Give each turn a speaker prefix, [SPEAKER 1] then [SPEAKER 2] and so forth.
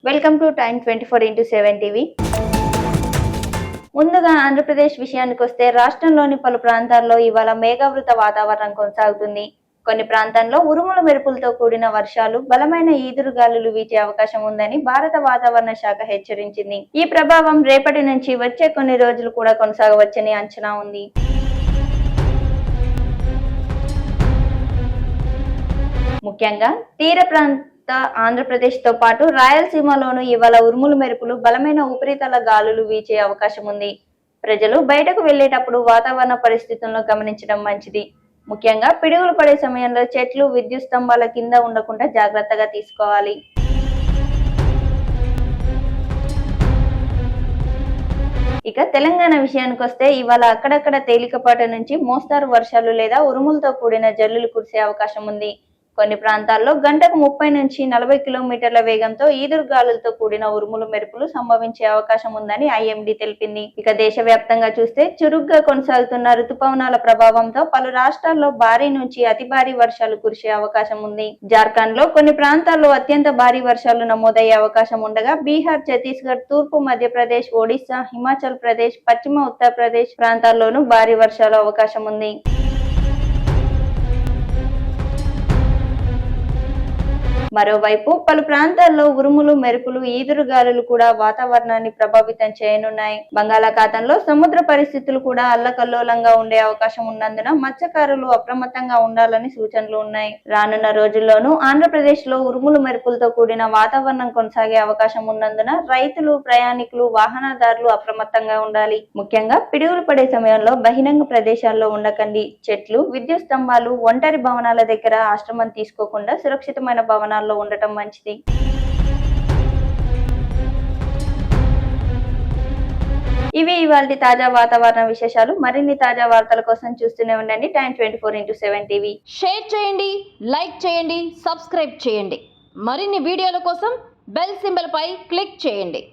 [SPEAKER 1] Welcome to time 24x7 TV. ముందుగా ఆంధ్రప్రదేశ్ విషయానికి వస్తే రాష్ట్రంలోని పలు ప్రాంతాల్లో ఇవాళ మేఘావృత వాతావరణం కొనసాగుతుంది. కొన్ని ప్రాంతాల్లో ఉరుముల మెరుపులతో కూడిన వర్షాలు, బలమైన ఈదురుగాలులు వీచే అవకాశం ఉందని భారత వాతావరణ శాఖ హెచ్చరించింది. ఈ ప్రభావం రేపటి నుంచి వచ్చే కొన్ని రోజులు కూడా కొనసాగవచ్చని అంచనా ఉంది. ముఖ్యంగా తీర ప్రాంత ఆంధ్రప్రదేశ్ తో పాటు రాయలసీమలోనూ ఇవాళ ఉరుములు మెరుపులు, బలమైన ఉపరితల గాలులు వీచే అవకాశం ఉంది. ప్రజలు బయటకు వెళ్లేటప్పుడు వాతావరణ పరిస్థితులను గమనించడం మంచిది. ముఖ్యంగా పిడుగులు పడే సమయంలో చెట్లు, విద్యుత్ స్తంభాల కింద ఉండకుండా జాగ్రత్తగా తీసుకోవాలి. ఇక తెలంగాణ విషయానికి వస్తే ఇవాళ అక్కడక్కడ తేలికపాటి నుంచి మోస్తారు వర్షాలు లేదా ఉరుములతో కూడిన జల్లులు కురిసే అవకాశం ఉంది. కొన్ని ప్రాంతాల్లో గంటకు 30 నుంచి 40 కిలోమీటర్ల వేగంతో ఈదురుగాలులతో కూడిన ఉరుములు మెరుపులు సంభవించే అవకాశం ఉందని ఐఎండీ తెలిపింది. ఇక దేశవ్యాప్తంగా చూస్తే చురుగ్గా కొనసాగుతున్న రుతుపవనాల ప్రభావంతో పలు రాష్ట్రాల్లో భారీ నుంచి అతి భారీ వర్షాలు కురిసే అవకాశం ఉంది. జార్ఖండ్ లో కొన్ని ప్రాంతాల్లో అత్యంత భారీ వర్షాలు నమోదయ్యే అవకాశం ఉండగా బీహార్, ఛత్తీస్గఢ్, తూర్పు మధ్యప్రదేశ్, ఒడిశా, హిమాచల్ ప్రదేశ్, పశ్చిమ ఉత్తరప్రదేశ్ ప్రాంతాల్లోనూ భారీ వర్షాలు అవకాశం ఉంది. మరోవైపు పలు ప్రాంతాల్లో ఉరుములు, మెరుపులు, ఈదురుగాలులు కూడా వాతావరణాన్ని ప్రభావితం చేయనున్నాయి. బంగాళాఖాతంలో సముద్ర పరిస్థితులు కూడా అల్లకల్లోలంగా ఉండే అవకాశం ఉన్నందున మత్స్యకారులు అప్రమత్తంగా ఉండాలని సూచనలు ఉన్నాయి. రానున్న రోజుల్లోనూ ఆంధ్రప్రదేశ్ లో ఉరుములు, మెరుపులతో కూడిన వాతావరణం కొనసాగే అవకాశం ఉన్నందున రైతులు, ప్రయాణికులు, వాహనదారులు అప్రమత్తంగా ఉండాలి. ముఖ్యంగా పిడుగులు పడే సమయంలో బహిరంగ ప్రదేశాల్లో ఉండకండి. చెట్లు, విద్యుత్ స్తంభాలు, ఒంటరి భవనాల దగ్గర ఆశ్రమం తీసుకోకుండా సురక్షితమైన భవనాలు ఉండటం మంచిది. ఇవి ఇవాల్టి తాజా వాతావరణ విశేషాలు. మరిన్ని తాజా వార్తల కోసం చూస్తూనే ఉండండి టైమ్ 24x7 టీవీ.
[SPEAKER 2] షేర్ చేయండి, లైక్ చేయండి, సబ్స్క్రైబ్ చేయండి. మరిన్ని వీడియోల కోసం బెల్ సింబల్ పై క్లిక్ చేయండి.